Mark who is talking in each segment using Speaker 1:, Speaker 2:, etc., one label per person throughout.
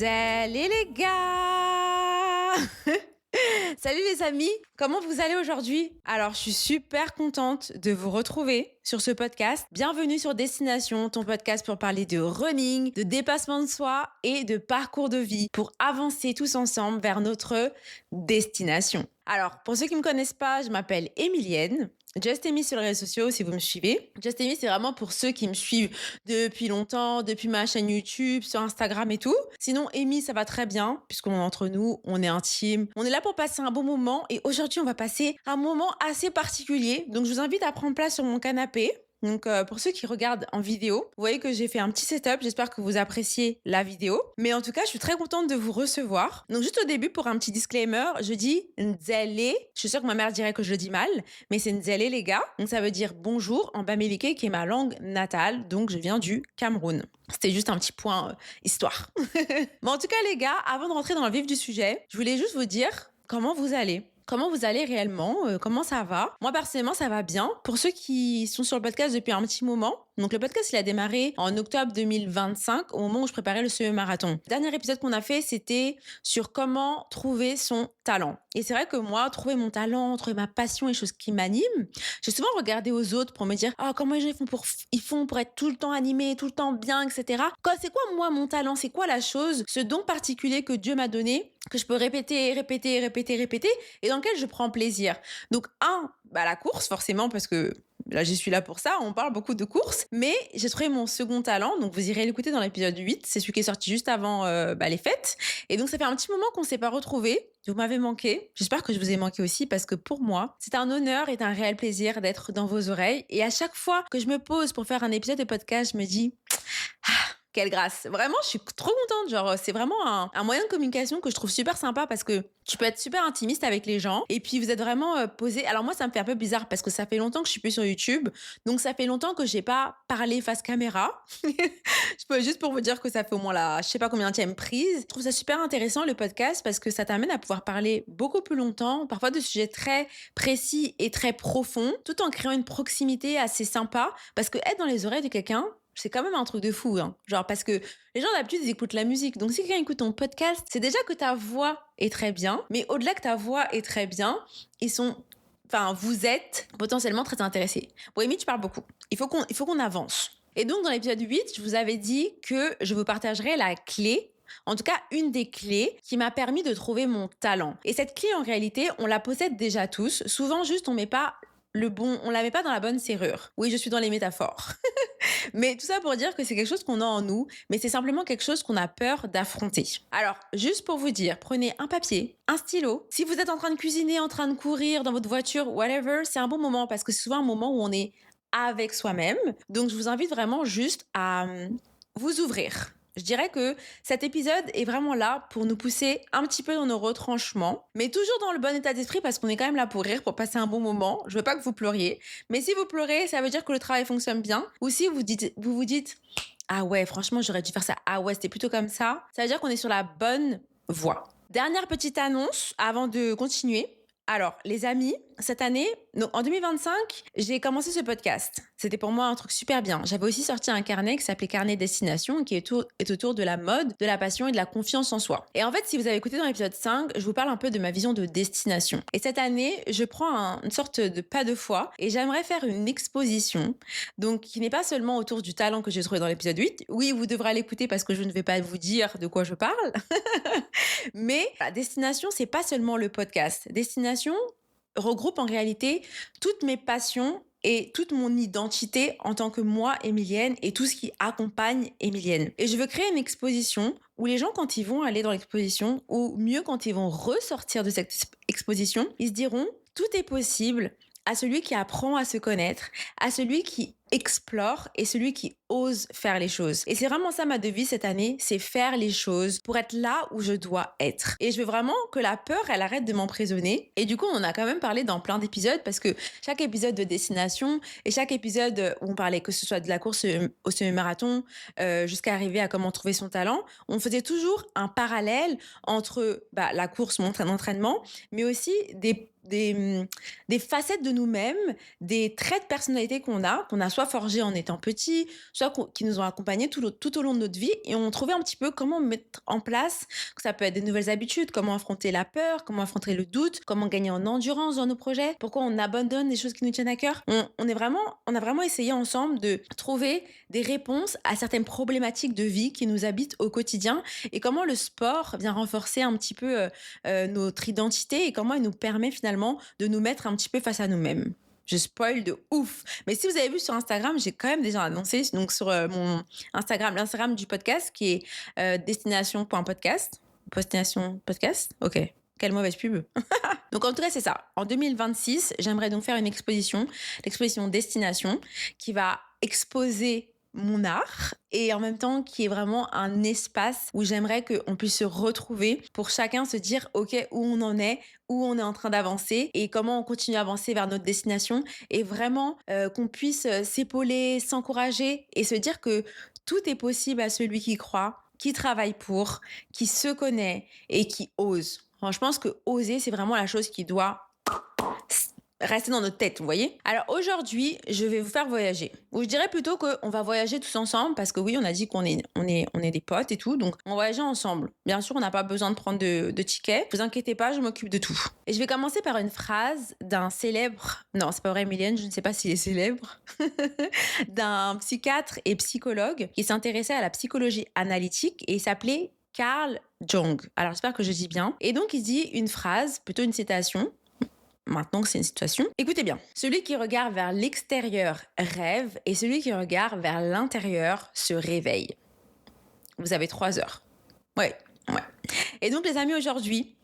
Speaker 1: Salut les gars! Salut les amis, comment vous allez aujourd'hui? Alors, je suis super contente de vous retrouver sur ce podcast. Bienvenue sur Destination, ton podcast pour parler de running, de dépassement de soi et de parcours de vie pour avancer tous ensemble vers notre destination. Alors, pour ceux qui ne me connaissent pas, je m'appelle Emilienne. Just Amy sur les réseaux sociaux si vous me suivez. Just Amy, c'est vraiment pour ceux qui me suivent depuis longtemps, depuis ma chaîne YouTube, sur Instagram et tout. Sinon, Amy, ça va très bien, puisqu'on est entre nous, on est intime. On est là pour passer un bon moment et aujourd'hui, on va passer un moment assez particulier. Donc, je vous invite à prendre place sur mon canapé. Donc, pour ceux qui regardent en vidéo, vous voyez que j'ai fait un petit setup. J'espère que vous appréciez la vidéo. Mais en tout cas, je suis très contente de vous recevoir. Donc, juste au début, pour un petit disclaimer, je dis Nzele. Je suis sûre que ma mère dirait que je le dis mal, mais c'est Nzele, les gars. Donc, ça veut dire bonjour en bamileke, qui est ma langue natale. Donc, je viens du Cameroun. C'était juste un petit point histoire. Mais en tout cas, les gars, avant de rentrer dans le vif du sujet, je voulais juste vous dire comment vous allez. Comment vous allez réellement? Comment ça va? Moi, personnellement, ça va bien. Pour ceux qui sont sur le podcast depuis un petit moment, donc le podcast, il a démarré en octobre 2025, au moment où je préparais le semi-marathon. Le dernier épisode qu'on a fait, c'était sur comment trouver son talent. Et c'est vrai que moi, trouver mon talent, trouver ma passion et choses qui m'animent, j'ai souvent regardé aux autres pour me dire « Ah, comment les gens ils font pour être tout le temps animés, tout le temps bien, etc. » C'est quoi, moi, mon talent? C'est quoi la chose, ce don particulier que Dieu m'a donné, que je peux répéter, et dans lequel je prends plaisir? Donc, la course, forcément, parce que là, je suis là pour ça. On parle beaucoup de courses. Mais j'ai trouvé mon second talent. Donc, vous irez l'écouter dans l'épisode 8. C'est celui qui est sorti juste avant les fêtes. Et donc, ça fait un petit moment qu'on ne s'est pas retrouvés. Vous m'avez manqué. J'espère que je vous ai manqué aussi parce que pour moi, c'est un honneur et un réel plaisir d'être dans vos oreilles. Et à chaque fois que je me pose pour faire un épisode de podcast, je me dis... Quelle grâce. Vraiment, je suis trop contente. Genre, c'est vraiment un moyen de communication que je trouve super sympa parce que tu peux être super intimiste avec les gens et puis vous êtes vraiment posé. Alors moi, ça me fait un peu bizarre parce que ça fait longtemps que je suis plus sur YouTube. Donc, ça fait longtemps que j'ai pas parlé face caméra. Je peux juste pour vous dire que ça fait au moins je sais pas combien de prise. Je trouve ça super intéressant, le podcast, parce que ça t'amène à pouvoir parler beaucoup plus longtemps, parfois de sujets très précis et très profonds, tout en créant une proximité assez sympa parce que être dans les oreilles de quelqu'un, c'est quand même un truc de fou, hein. Genre, parce que les gens d'habitude, ils écoutent la musique. Donc, si quelqu'un écoute ton podcast, c'est déjà que ta voix est très bien. Mais au-delà que ta voix est très bien, vous êtes potentiellement très intéressés. Bon, Amy, tu parles beaucoup. Il faut qu'on avance. Et donc, dans l'épisode 8, je vous avais dit que je vous partagerai la clé, en tout cas, une des clés qui m'a permis de trouver mon talent. Et cette clé, en réalité, on la possède déjà tous. Souvent, juste, on la met pas dans la bonne serrure. Oui, je suis dans les métaphores. Mais tout ça pour dire que c'est quelque chose qu'on a en nous, mais c'est simplement quelque chose qu'on a peur d'affronter. Alors, juste pour vous dire, prenez un papier, un stylo. Si vous êtes en train de cuisiner, en train de courir dans votre voiture, whatever, c'est un bon moment parce que c'est souvent un moment où on est avec soi-même. Donc, je vous invite vraiment juste à vous ouvrir. Je dirais que cet épisode est vraiment là pour nous pousser un petit peu dans nos retranchements, mais toujours dans le bon état d'esprit parce qu'on est quand même là pour rire, pour passer un bon moment. Je veux pas que vous pleuriez, mais si vous pleurez, ça veut dire que le travail fonctionne bien. Ou si vous vous dites ah ouais, franchement, j'aurais dû faire ça. Ah ouais, c'était plutôt comme ça. Ça veut dire qu'on est sur la bonne voie. Dernière petite annonce avant de continuer. Alors, les amis, cette année, donc en 2025, j'ai commencé ce podcast. C'était pour moi un truc super bien. J'avais aussi sorti un carnet qui s'appelait Carnet Destination, qui est autour de la mode, de la passion et de la confiance en soi. Et en fait, si vous avez écouté dans l'épisode 5, je vous parle un peu de ma vision de destination. Et cette année, je prends une sorte de pas de foi et j'aimerais faire une exposition, donc qui n'est pas seulement autour du talent que j'ai trouvé dans l'épisode 8. Oui, vous devrez l'écouter parce que je ne vais pas vous dire de quoi je parle. Mais la destination, c'est pas seulement le podcast. Destination regroupe en réalité toutes mes passions et toute mon identité en tant que moi, Emilienne, et tout ce qui accompagne Emilienne. Et je veux créer une exposition où les gens, quand ils vont aller dans l'exposition, ou mieux, quand ils vont ressortir de cette exposition, ils se diront « Tout est possible » à celui qui apprend à se connaître, à celui qui explore et celui qui ose faire les choses. Et c'est vraiment ça ma devise cette année, c'est faire les choses pour être là où je dois être. Et je veux vraiment que la peur, elle arrête de m'emprisonner. Et du coup, on en a quand même parlé dans plein d'épisodes parce que chaque épisode de destination et chaque épisode où on parlait que ce soit de la course au semi-marathon jusqu'à arriver à comment trouver son talent, on faisait toujours un parallèle entre la course, mon entraînement, mais aussi des facettes de nous-mêmes, des traits de personnalité qu'on a soit soit forgés en étant petits, soit qui nous ont accompagnés tout au long de notre vie et on trouvait un petit peu comment mettre en place, ça peut être des nouvelles habitudes, comment affronter la peur, comment affronter le doute, comment gagner en endurance dans nos projets, pourquoi on abandonne des choses qui nous tiennent à cœur. On a vraiment essayé ensemble de trouver des réponses à certaines problématiques de vie qui nous habitent au quotidien et comment le sport vient renforcer un petit peu notre identité et comment il nous permet finalement de nous mettre un petit peu face à nous-mêmes. Je spoil de ouf. Mais si vous avez vu sur Instagram, j'ai quand même déjà annoncé donc sur mon Instagram, l'Instagram du podcast qui est destination.podcast. Destination podcast. Ok. Quelle mauvaise pub. Donc en tout cas, c'est ça. En 2026, j'aimerais donc faire une exposition, l'exposition Destination, qui va exposer mon art et en même temps qui est vraiment un espace où j'aimerais qu'on puisse se retrouver pour chacun se dire ok où on en est, où on est en train d'avancer et comment on continue à avancer vers notre destination et vraiment qu'on puisse s'épauler, s'encourager et se dire que tout est possible à celui qui croit, qui travaille pour, qui se connaît et qui ose. Je pense que oser, c'est vraiment la chose qui doit rester dans notre tête, vous voyez. Alors aujourd'hui, je vais vous faire voyager. Ou je dirais plutôt qu'on va voyager tous ensemble parce que oui, on a dit qu'on est des potes et tout, donc on va voyager ensemble. Bien sûr, on n'a pas besoin de prendre de tickets. Ne vous inquiétez pas, je m'occupe de tout. Et je vais commencer par une phrase d'un célèbre, non, c'est pas vrai, Mylène, je ne sais pas s'il est célèbre, d'un psychiatre et psychologue qui s'intéressait à la psychologie analytique et il s'appelait Carl Jung. Alors j'espère que je dis bien. Et donc il dit une phrase, plutôt une citation. Maintenant que c'est une situation, écoutez bien. Celui qui regarde vers l'extérieur rêve et celui qui regarde vers l'intérieur se réveille. Vous avez 3 heures. Ouais. Et donc les amis, aujourd'hui,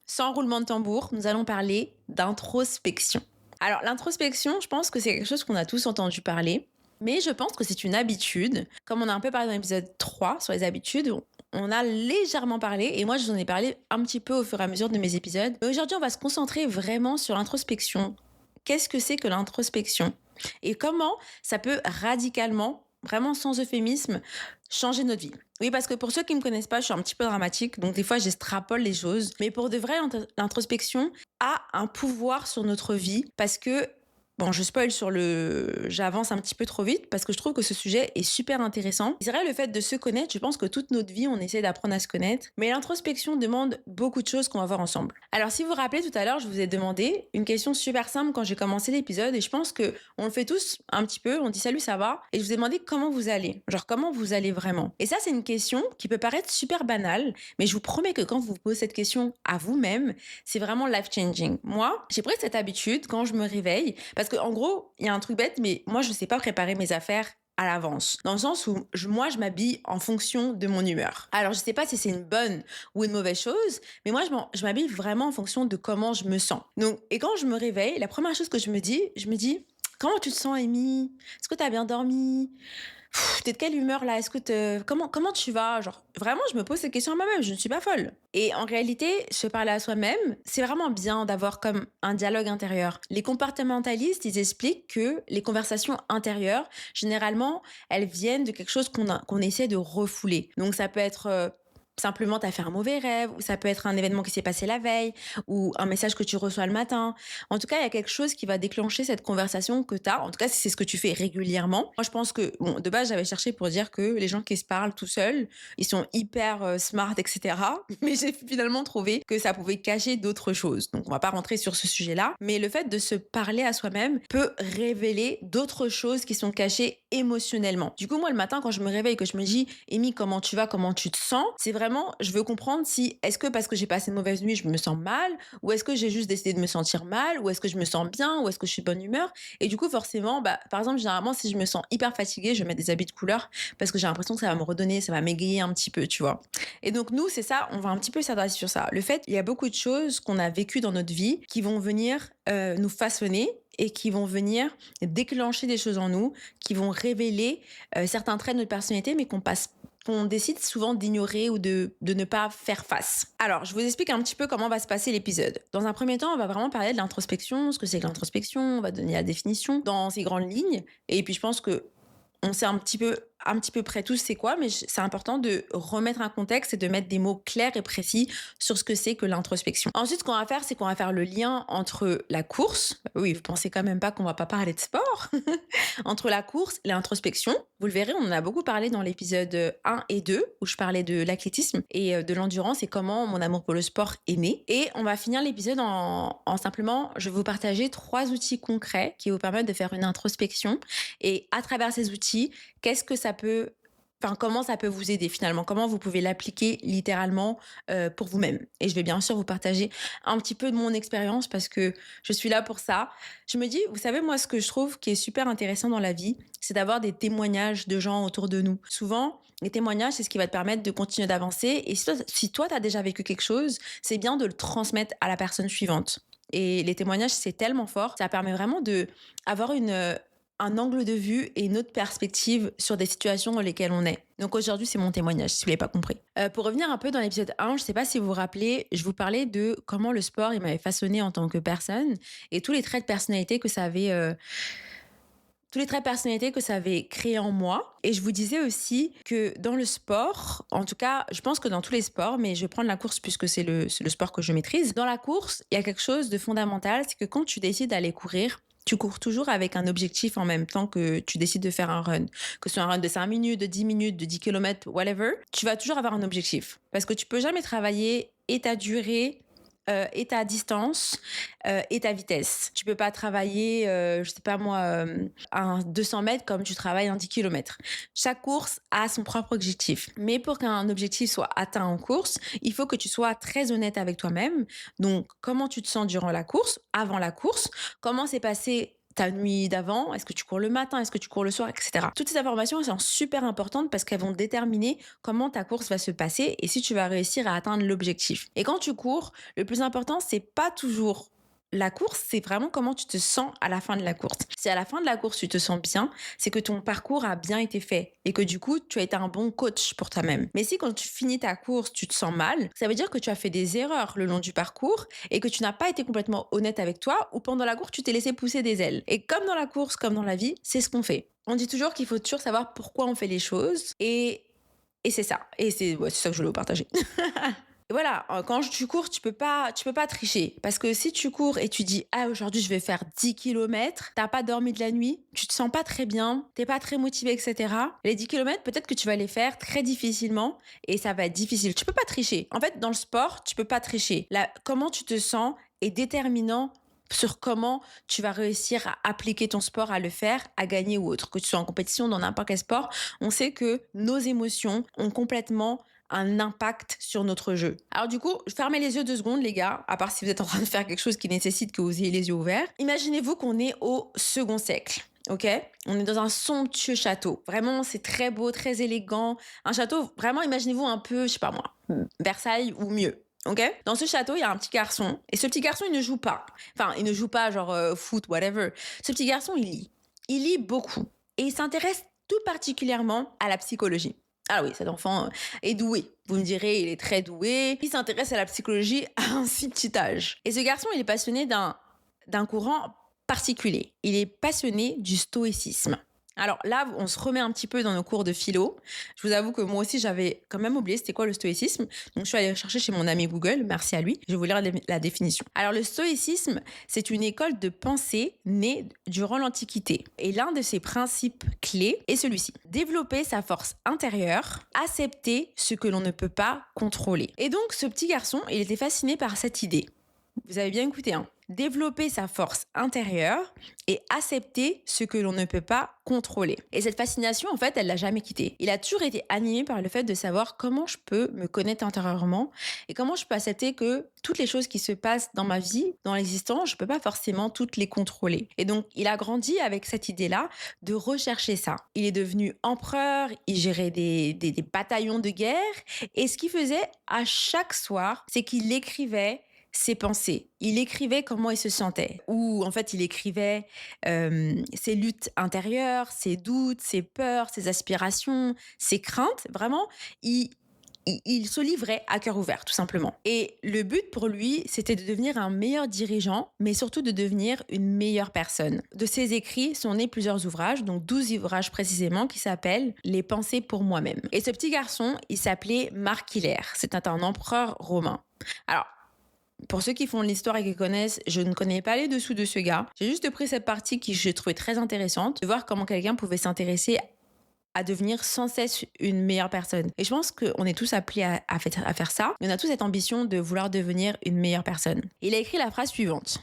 Speaker 1: sans roulement de tambour, nous allons parler d'introspection. Alors l'introspection, je pense que c'est quelque chose qu'on a tous entendu parler, mais je pense que c'est une habitude. Comme on a un peu parlé dans l'épisode 3 sur les habitudes, on a légèrement parlé, et moi je vous en ai parlé un petit peu au fur et à mesure de mes épisodes. Mais aujourd'hui, on va se concentrer vraiment sur l'introspection. Qu'est-ce que c'est que l'introspection ? Et comment ça peut radicalement, vraiment sans euphémisme, changer notre vie. Oui, parce que pour ceux qui ne me connaissent pas, je suis un petit peu dramatique, donc des fois j'extrapole les choses. Mais pour de vrai, l'introspection a un pouvoir sur notre vie, parce que bon, je spoil j'avance un petit peu trop vite parce que je trouve que ce sujet est super intéressant. C'est vrai, le fait de se connaître, je pense que toute notre vie, on essaie d'apprendre à se connaître. Mais l'introspection demande beaucoup de choses qu'on va voir ensemble. Alors, si vous vous rappelez, tout à l'heure, je vous ai demandé une question super simple quand j'ai commencé l'épisode et je pense qu'on le fait tous un petit peu. On dit salut, ça va? Et je vous ai demandé comment vous allez. Genre, comment vous allez vraiment? Et ça, c'est une question qui peut paraître super banale, mais je vous promets que quand vous vous posez cette question à vous-même, c'est vraiment life-changing. Moi, j'ai pris cette habitude quand je me réveille parce que, en gros, il y a un truc bête, mais moi, je ne sais pas préparer mes affaires à l'avance. Dans le sens où je m'habille en fonction de mon humeur. Alors, je ne sais pas si c'est une bonne ou une mauvaise chose, mais moi, je m'habille vraiment en fonction de comment je me sens. Donc, et quand je me réveille, la première chose que je me dis, comment tu te sens, Amy? Est-ce que tu as bien dormi? T'es de quelle humeur là? Comment tu vas? Genre, vraiment, je me pose cette question à moi-même, je ne suis pas folle. Et en réalité, se parler à soi-même, c'est vraiment bien d'avoir comme un dialogue intérieur. Les comportementalistes, ils expliquent que les conversations intérieures, généralement, elles viennent de quelque chose qu'on essaie de refouler. Donc ça peut être simplement, tu as fait un mauvais rêve, ou ça peut être un événement qui s'est passé la veille, ou un message que tu reçois le matin. En tout cas, il y a quelque chose qui va déclencher cette conversation que tu as. En tout cas, si c'est ce que tu fais régulièrement. Moi, je pense que, bon, de base, j'avais cherché pour dire que les gens qui se parlent tout seuls, ils sont hyper smart, etc. Mais j'ai finalement trouvé que ça pouvait cacher d'autres choses. Donc, on va pas rentrer sur ce sujet-là. Mais le fait de se parler à soi-même peut révéler d'autres choses qui sont cachées émotionnellement. Du coup, moi, le matin, quand je me réveille, que je me dis, Amy, comment tu vas, comment tu te sens, c'est vraiment, je veux comprendre si, est-ce que parce que j'ai passé une mauvaise nuit, je me sens mal, ou est-ce que j'ai juste décidé de me sentir mal, ou est-ce que je me sens bien, ou est-ce que je suis de bonne humeur. Et du coup, forcément, par exemple, généralement, si je me sens hyper fatiguée, je vais mettre des habits de couleur parce que j'ai l'impression que ça va me redonner, ça va m'égayer un petit peu, tu vois. Et donc, nous, c'est ça, on va un petit peu s'adresser sur ça. Le fait, il y a beaucoup de choses qu'on a vécues dans notre vie qui vont venir nous façonner et qui vont venir déclencher des choses en nous, qui vont révéler certains traits de notre personnalité, mais qu'on décide souvent d'ignorer ou de ne pas faire face. Alors, je vous explique un petit peu comment va se passer l'épisode. Dans un premier temps, on va vraiment parler de l'introspection, ce que c'est que l'introspection, on va donner la définition dans ces grandes lignes, et puis je pense que on sait un petit peu un petit peu près tous c'est quoi, mais c'est important de remettre un contexte et de mettre des mots clairs et précis sur ce que c'est que l'introspection. Ensuite, ce qu'on va faire, c'est qu'on va faire le lien entre la course. Oui, vous pensez quand même pas qu'on va pas parler de sport. Entre la course et l'introspection. Vous le verrez, on en a beaucoup parlé dans l'épisode 1 et 2, où je parlais de l'athlétisme et de l'endurance et comment mon amour pour le sport est né. Et on va finir l'épisode en simplement, je vais vous partager 3 outils concrets qui vous permettent de faire une introspection. Et à travers ces outils, qu'est-ce que ça peut... Enfin, comment ça peut vous aider finalement? Comment vous pouvez l'appliquer littéralement pour vous-même? Et je vais bien sûr vous partager un petit peu de mon expérience parce que je suis là pour ça. Je me dis, vous savez, moi, ce que je trouve qui est super intéressant dans la vie, c'est d'avoir des témoignages de gens autour de nous. Souvent, les témoignages, c'est ce qui va te permettre de continuer d'avancer. Et si toi, tu as déjà vécu quelque chose, c'est bien de le transmettre à la personne suivante. Et les témoignages, c'est tellement fort. Ça permet vraiment d'avoir un angle de vue et une autre perspective sur des situations dans lesquelles on est. Donc aujourd'hui, c'est mon témoignage, si vous ne l'avez pas compris. Pour revenir un peu dans l'épisode 1, je ne sais pas si vous vous rappelez, je vous parlais de comment le sport il m'avait façonné en tant que personne et tous les traits de personnalité que ça avait... tous les traits de personnalité que ça avait créé en moi. Et je vous disais aussi que dans le sport, en tout cas, je pense que dans tous les sports, mais je vais prendre la course puisque c'est le sport que je maîtrise. Dans la course, il y a quelque chose de fondamental, c'est que quand tu décides d'aller courir, tu cours toujours avec un objectif en même temps que tu décides de faire un run. Que ce soit un run de 5 minutes, de 10 minutes, de 10 kilomètres, whatever, tu vas toujours avoir un objectif. Parce que tu peux jamais travailler et ta durée et ta distance et ta vitesse. Tu peux pas travailler, je sais pas moi, un 200 mètres comme tu travailles un 10 kilomètres. Chaque course a son propre objectif. Mais pour qu'un objectif soit atteint en course, il faut que tu sois très honnête avec toi-même. Donc, comment tu te sens durant la course, avant la course, comment s'est passé ta nuit d'avant, est-ce que tu cours le matin, est-ce que tu cours le soir, etc. Toutes ces informations elles sont super importantes parce qu'elles vont déterminer comment ta course va se passer et si tu vas réussir à atteindre l'objectif. Et quand tu cours, le plus important, c'est pas toujours la course, c'est vraiment comment tu te sens à la fin de la course. Si à la fin de la course, tu te sens bien, c'est que ton parcours a bien été fait et que du coup, tu as été un bon coach pour toi-même. Mais si quand tu finis ta course, tu te sens mal, ça veut dire que tu as fait des erreurs le long du parcours et que tu n'as pas été complètement honnête avec toi ou pendant la course, tu t'es laissé pousser des ailes. Et comme dans la course, comme dans la vie, c'est ce qu'on fait. On dit toujours qu'il faut toujours savoir pourquoi on fait les choses et c'est ça. Et c'est ça que je voulais vous partager. Et voilà, quand tu cours, tu peux pas tricher. Parce que si tu cours et tu dis, ah, aujourd'hui, je vais faire 10 kilomètres, t'as pas dormi de la nuit, tu te sens pas très bien, t'es pas très motivé, etc. Les 10 kilomètres, peut-être que tu vas les faire très difficilement et ça va être difficile. Tu peux pas tricher. En fait, dans le sport, tu peux pas tricher. Là, comment tu te sens est déterminant sur comment tu vas réussir à appliquer ton sport, à le faire, à gagner ou autre. Que tu sois en compétition, dans n'importe quel sport, on sait que nos émotions ont complètement un impact sur notre jeu. Alors du coup, fermez les yeux 2 secondes les gars, à part si vous êtes en train de faire quelque chose qui nécessite que vous ayez les yeux ouverts. Imaginez-vous qu'on est au second siècle. Ok, on est dans un somptueux château. Vraiment, c'est très beau, très élégant. Un château, vraiment, imaginez-vous un peu, je sais pas moi, Versailles ou mieux. Ok, dans ce château, il y a un petit garçon. Et ce petit garçon, il ne joue pas. Enfin, il ne joue pas genre foot, whatever. Ce petit garçon, il lit. Il lit beaucoup. Et il s'intéresse tout particulièrement à la psychologie. Ah oui, cet enfant est doué. Vous me direz, il est très doué. Il s'intéresse à la psychologie à un si petit âge. Et ce garçon, il est passionné d'un courant particulier. Il est passionné du stoïcisme. Alors là, on se remet un petit peu dans nos cours de philo. Je vous avoue que moi aussi, j'avais quand même oublié c'était quoi le stoïcisme. Donc je suis allée chercher chez mon ami Google, merci à lui. Je vais vous lire la définition. Alors le stoïcisme, c'est une école de pensée née durant l'Antiquité. Et l'un de ses principes clés est celui-ci. Développer sa force intérieure, accepter ce que l'on ne peut pas contrôler. Et donc ce petit garçon, il était fasciné par cette idée. Vous avez bien écouté, hein. Développer sa force intérieure et accepter ce que l'on ne peut pas contrôler. Et cette fascination, en fait, elle l'a jamais quitté. Il a toujours été animé par le fait de savoir comment je peux me connaître intérieurement et comment je peux accepter que toutes les choses qui se passent dans ma vie, dans l'existence, je peux pas forcément toutes les contrôler. Et donc, il a grandi avec cette idée-là de rechercher ça. Il est devenu empereur, il gérait des bataillons de guerre et ce qu'il faisait à chaque soir, c'est qu'il écrivait ses pensées. Il écrivait comment il se sentait. Ou en fait, il écrivait ses luttes intérieures, ses doutes, ses peurs, ses aspirations, ses craintes. Vraiment, il il se livrait à cœur ouvert, tout simplement. Et le but pour lui, c'était de devenir un meilleur dirigeant, mais surtout de devenir une meilleure personne. De ses écrits sont nés plusieurs ouvrages, donc 12 ouvrages précisément, qui s'appellent Les pensées pour moi-même. Et ce petit garçon, il s'appelait Marc Hiller. C'était un empereur romain. Alors, pour ceux qui font l'histoire et qui connaissent, je ne connais pas les dessous de ce gars. J'ai juste pris cette partie qui je trouvais très intéressante, de voir comment quelqu'un pouvait s'intéresser à devenir sans cesse une meilleure personne. Et je pense qu'on est tous appelés à faire ça. On a tous cette ambition de vouloir devenir une meilleure personne. Il a écrit la phrase suivante.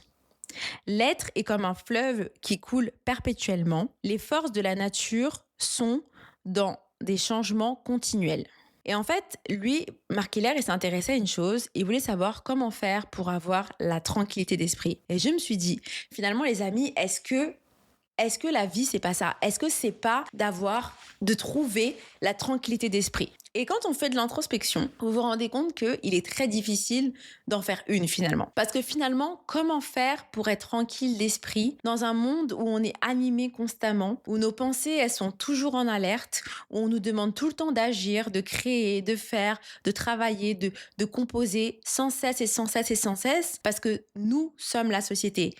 Speaker 1: L'être est comme un fleuve qui coule perpétuellement. Les forces de la nature sont dans des changements continuels. Et en fait, lui, Marc Hiller, il s'intéressait à une chose. Il voulait savoir comment faire pour avoir la tranquillité d'esprit. Et je me suis dit, finalement, les amis, est-ce que la vie, c'est pas ça? Est-ce que c'est pas de trouver la tranquillité d'esprit? Et quand on fait de l'introspection, vous vous rendez compte qu'il est très difficile d'en faire une finalement. Parce que finalement, comment faire pour être tranquille d'esprit dans un monde où on est animé constamment, où nos pensées, elles sont toujours en alerte, où on nous demande tout le temps d'agir, de créer, de faire, de travailler, de composer sans cesse et sans cesse et sans cesse, parce que nous sommes la société.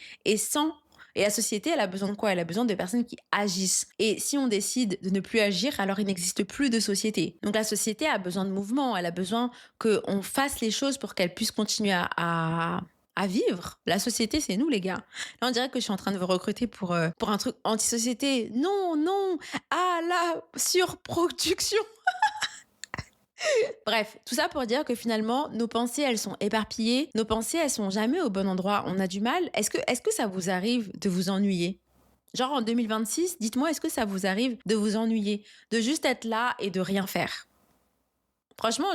Speaker 1: Et la société, elle a besoin de quoi? Elle a besoin de personnes qui agissent. Et si on décide de ne plus agir, alors il n'existe plus de société. Donc la société a besoin de mouvement, elle a besoin qu'on fasse les choses pour qu'elle puisse continuer à vivre. La société, c'est nous, les gars. Là, on dirait que je suis en train de vous recruter pour un truc anti-société. Non, à la surproduction. Bref, tout ça pour dire que finalement, nos pensées, elles sont éparpillées. Nos pensées, elles sont jamais au bon endroit. On a du mal. Est-ce que ça vous arrive de vous ennuyer? Genre en 2026, dites-moi, est-ce que ça vous arrive de vous ennuyer? De juste être là et de rien faire? Franchement,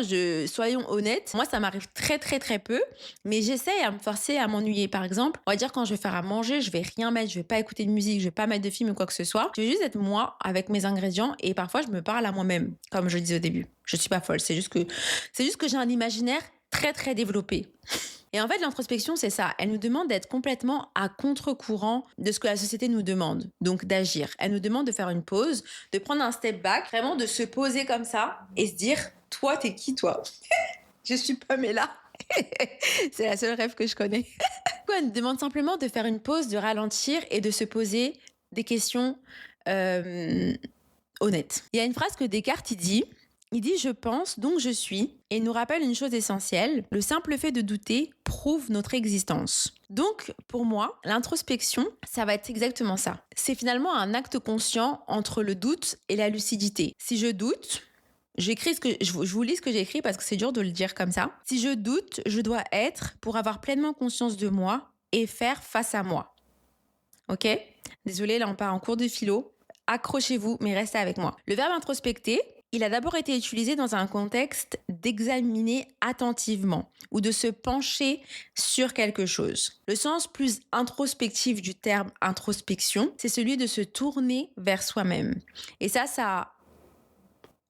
Speaker 1: soyons honnêtes, moi ça m'arrive très très très peu, mais j'essaie à me forcer à m'ennuyer. Par exemple, on va dire quand je vais faire à manger, je vais rien mettre, je vais pas écouter de musique, je vais pas mettre de film ou quoi que ce soit. Je vais juste être moi avec mes ingrédients et parfois je me parle à moi-même, comme je le disais au début. Je suis pas folle, c'est juste que j'ai un imaginaire très très développé. Et en fait, l'introspection, c'est ça. Elle nous demande d'être complètement à contre-courant de ce que la société nous demande. Donc, d'agir. Elle nous demande de faire une pause, de prendre un step back, vraiment de se poser comme ça et se dire, toi, t'es qui, toi? Je suis Pamela. C'est la seule rêve que je connais. Elle nous demande simplement de faire une pause, de ralentir et de se poser des questions honnêtes. Il y a une phrase que Descartes, il dit, je pense, donc je suis, et il nous rappelle une chose essentielle, le simple fait de douter prouve notre existence. Donc, pour moi, l'introspection, ça va être exactement ça. C'est finalement un acte conscient entre le doute et la lucidité. Si je doute, je vous lis ce que j'ai écrit parce que c'est dur de le dire comme ça. Si je doute, je dois être pour avoir pleinement conscience de moi et faire face à moi. Ok? Désolée, là on part en cours de philo. Accrochez-vous, mais restez avec moi. Le verbe introspecter, il a d'abord été utilisé dans un contexte d'examiner attentivement ou de se pencher sur quelque chose. Le sens plus introspectif du terme introspection, c'est celui de se tourner vers soi-même. Et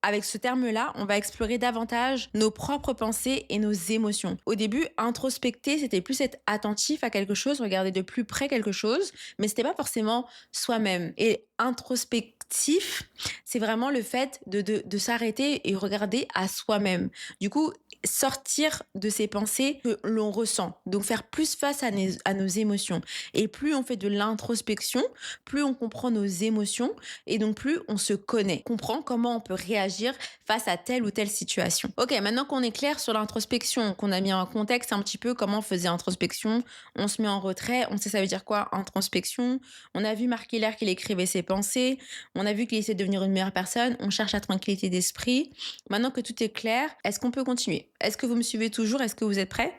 Speaker 1: avec ce terme-là, on va explorer davantage nos propres pensées et nos émotions. Au début, introspecter, c'était plus être attentif à quelque chose, regarder de plus près quelque chose, mais c'était pas forcément soi-même. Et introspectif, c'est vraiment le fait de s'arrêter et regarder à soi-même. Du coup, sortir de ces pensées que l'on ressent. Donc, faire plus face à nos émotions. Et plus on fait de l'introspection, plus on comprend nos émotions et donc plus on se connaît. Comprend comment on peut réagir face à telle ou telle situation. Ok, maintenant qu'on est clair sur l'introspection, qu'on a mis en contexte un petit peu comment on faisait introspection, on se met en retrait, on sait ça veut dire quoi, introspection. On a vu Marc Hiller qu'il écrivait ses pensées, on a vu qu'il essaie de devenir une meilleure personne, on cherche la tranquillité d'esprit. Maintenant que tout est clair, est-ce qu'on peut continuer? Est-ce que vous me suivez toujours? Est-ce que vous êtes prêts?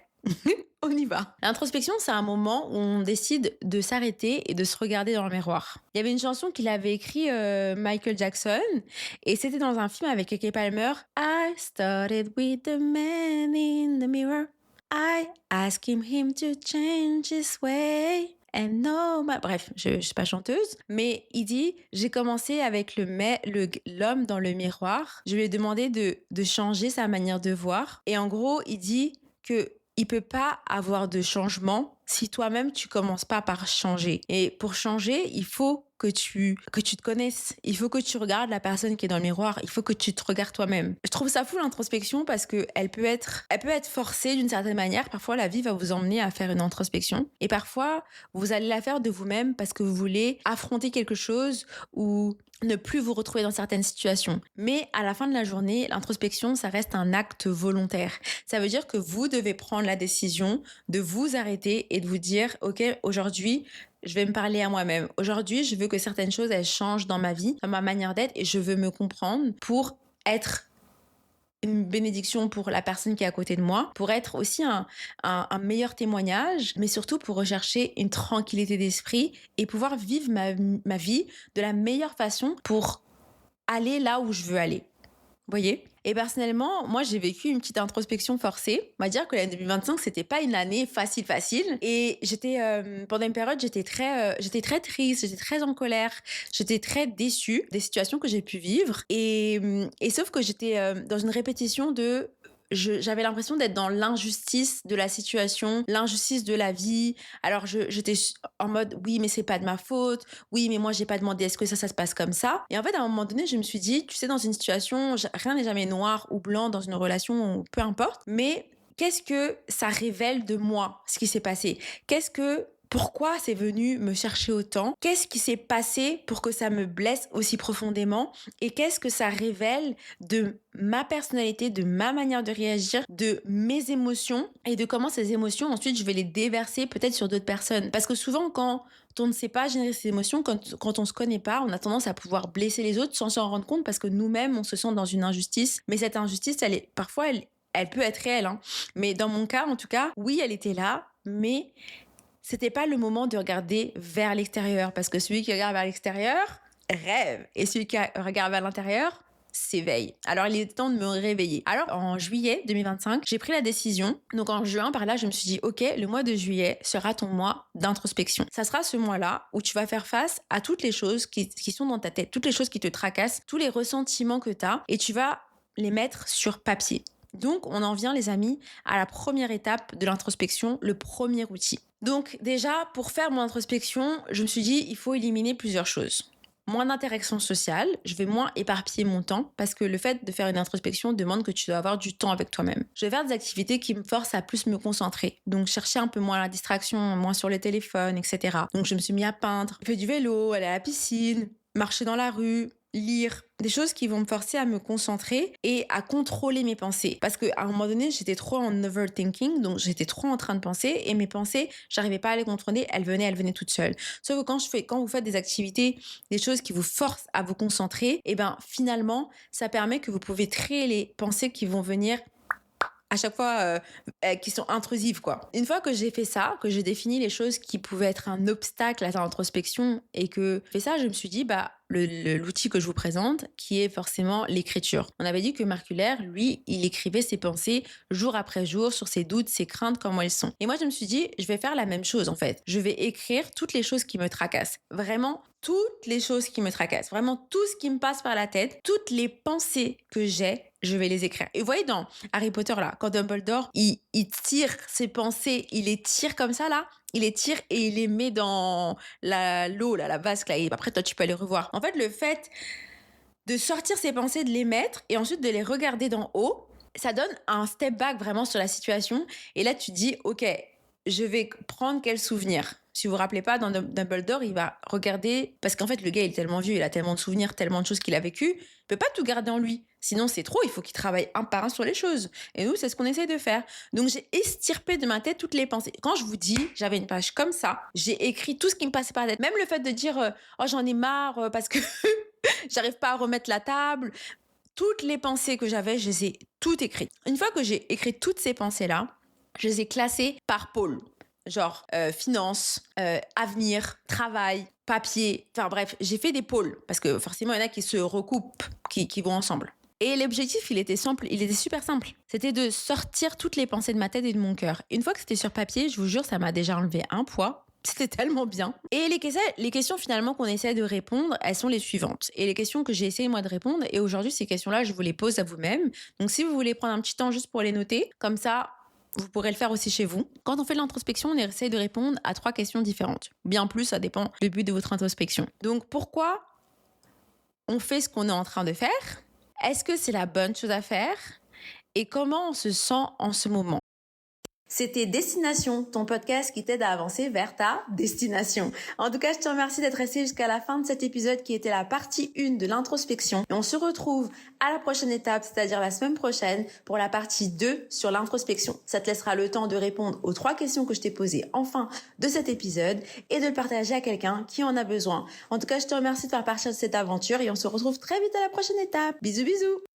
Speaker 1: On y va. L'introspection, c'est un moment où on décide de s'arrêter et de se regarder dans le miroir. Il y avait une chanson qu'il avait écrite Michael Jackson et c'était dans un film avec Keke Palmer. I started with the man in the mirror. I asked him to change his way. And no, bref, je suis pas chanteuse, mais il dit, j'ai commencé avec l'homme dans le miroir. Je lui ai demandé de changer sa manière de voir. Et en gros, il dit que il peut pas avoir de changement si toi-même tu commences pas par changer. Et pour changer, il faut que tu te connaisses. Il faut que tu regardes la personne qui est dans le miroir. Il faut que tu te regardes toi-même. Je trouve ça fou l'introspection parce que elle peut être forcée d'une certaine manière. Parfois, la vie va vous emmener à faire une introspection. Et parfois, vous allez la faire de vous-même parce que vous voulez affronter quelque chose ou ne plus vous retrouver dans certaines situations. Mais à la fin de la journée, l'introspection, ça reste un acte volontaire. Ça veut dire que vous devez prendre la décision de vous arrêter et de vous dire, OK, aujourd'hui, je vais me parler à moi-même. Aujourd'hui, je veux que certaines choses, elles changent dans ma vie, dans ma manière d'être, et je veux me comprendre pour être une bénédiction pour la personne qui est à côté de moi, pour être aussi un meilleur témoignage, mais surtout pour rechercher une tranquillité d'esprit et pouvoir vivre ma vie de la meilleure façon pour aller là où je veux aller. Vous voyez? Et personnellement, moi, j'ai vécu une petite introspection forcée. On va dire que l'année 2025, c'était pas une année facile. Et pendant une période, j'étais très triste, j'étais très en colère, j'étais très déçue des situations que j'ai pu vivre. Et sauf que j'étais dans une répétition de j'avais l'impression d'être dans l'injustice de la situation, l'injustice de la vie. Alors j'étais en mode oui, mais c'est pas de ma faute. Oui, mais moi j'ai pas demandé est-ce que ça se passe comme ça. Et en fait, à un moment donné, je me suis dit, tu sais, dans une situation, rien n'est jamais noir ou blanc dans une relation, peu importe. Mais qu'est-ce que ça révèle de moi, ce qui s'est passé? Pourquoi c'est venu me chercher autant? Qu'est-ce qui s'est passé pour que ça me blesse aussi profondément? Et qu'est-ce que ça révèle de ma personnalité, de ma manière de réagir, de mes émotions et de comment ces émotions, ensuite, je vais les déverser peut-être sur d'autres personnes? Parce que souvent, quand on ne sait pas générer ces émotions, quand on se connaît pas, on a tendance à pouvoir blesser les autres sans s'en rendre compte parce que nous-mêmes, on se sent dans une injustice. Mais cette injustice, parfois, elle peut être réelle, hein. Mais dans mon cas, en tout cas, oui, elle était là, mais c'était pas le moment de regarder vers l'extérieur parce que celui qui regarde vers l'extérieur rêve et celui qui regarde vers l'intérieur s'éveille. Alors, il est temps de me réveiller. Alors, en juillet 2025, j'ai pris la décision. Donc, en juin, par là, je me suis dit, OK, le mois de juillet sera ton mois d'introspection. Ça sera ce mois-là où tu vas faire face à toutes les choses qui sont dans ta tête, toutes les choses qui te tracassent, tous les ressentiments que tu as et tu vas les mettre sur papier. Donc, on en vient, les amis, à la première étape de l'introspection, le premier outil. Donc, déjà, pour faire mon introspection, je me suis dit, il faut éliminer plusieurs choses. Moins d'interaction sociale, je vais moins éparpiller mon temps parce que le fait de faire une introspection demande que tu dois avoir du temps avec toi-même. Je vais faire des activités qui me forcent à plus me concentrer. Donc, chercher un peu moins la distraction, moins sur le téléphone, etc. Donc, je me suis mis à peindre, faire du vélo, aller à la piscine, marcher dans la rue, lire, des choses qui vont me forcer à me concentrer et à contrôler mes pensées. Parce qu'à un moment donné, j'étais trop en overthinking, donc j'étais trop en train de penser et mes pensées, j'arrivais pas à les contrôler, elles venaient toutes seules. Sauf que quand vous faites des activités, des choses qui vous forcent à vous concentrer, et ben finalement, ça permet que vous pouvez trier les pensées qui vont venir à chaque fois qui sont intrusives, quoi. Une fois que j'ai fait ça, que j'ai défini les choses qui pouvaient être un obstacle à l'introspection et que j'ai fait ça, je me suis dit, l'outil que je vous présente, qui est forcément l'écriture. On avait dit que Marculaire, lui, il écrivait ses pensées jour après jour sur ses doutes, ses craintes, comment elles sont. Et moi, je me suis dit, je vais faire la même chose, en fait. Je vais écrire toutes les choses qui me tracassent. Vraiment, toutes les choses qui me tracassent. Vraiment, tout ce qui me passe par la tête, toutes les pensées que j'ai, je vais les écrire. Et vous voyez dans Harry Potter, là, quand Dumbledore, il tire ses pensées, il les tire comme ça, là, il les tire et il les met dans l'eau, la vasque, là, et après, toi, tu peux les revoir. En fait, le fait de sortir ses pensées, de les mettre et ensuite de les regarder d'en haut, ça donne un step back vraiment sur la situation. Et là, tu dis, OK, je vais prendre quel souvenir? Si vous vous rappelez pas, dans Dumbledore, il va regarder, parce qu'en fait, le gars, il est tellement vieux, il a tellement de souvenirs, tellement de choses qu'il a vécues, il peut pas tout garder en lui. Sinon, c'est trop, il faut qu'il travaille un par un sur les choses. Et nous, c'est ce qu'on essaie de faire. Donc, j'ai estirpé de ma tête toutes les pensées. Quand je vous dis, j'avais une page comme ça, j'ai écrit tout ce qui me passait par la tête. Même le fait de dire, oh, j'en ai marre parce que j'arrive pas à remettre la table. Toutes les pensées que j'avais, je les ai toutes écrites. Une fois que j'ai écrit toutes ces pensées-là, je les ai classées par pôle. Genre finance, avenir, travail, papier. Enfin bref, j'ai fait des pôles parce que forcément, il y en a qui se recoupent, qui vont ensemble. Et l'objectif, il était super simple. C'était de sortir toutes les pensées de ma tête et de mon cœur. Une fois que c'était sur papier, je vous jure, ça m'a déjà enlevé un poids. C'était tellement bien. Et les questions finalement qu'on essaie de répondre, elles sont les suivantes. Et les questions que j'ai essayé moi de répondre, et aujourd'hui, ces questions-là, je vous les pose à vous-même. Donc si vous voulez prendre un petit temps juste pour les noter, comme ça, vous pourrez le faire aussi chez vous. Quand on fait de l'introspection, on essaie de répondre à 3 questions différentes. Bien plus, ça dépend du but de votre introspection. Donc, pourquoi on fait ce qu'on est en train de faire? Est-ce que c'est la bonne chose à faire? Et comment on se sent en ce moment? C'était Destination, ton podcast qui t'aide à avancer vers ta destination. En tout cas, je te remercie d'être resté jusqu'à la fin de cet épisode qui était la partie 1 de l'introspection. Et on se retrouve à la prochaine étape, c'est-à-dire la semaine prochaine, pour la partie 2 sur l'introspection. Ça te laissera le temps de répondre aux 3 questions que je t'ai posées en fin de cet épisode et de le partager à quelqu'un qui en a besoin. En tout cas, je te remercie de faire partie de cette aventure et on se retrouve très vite à la prochaine étape. Bisous, bisous!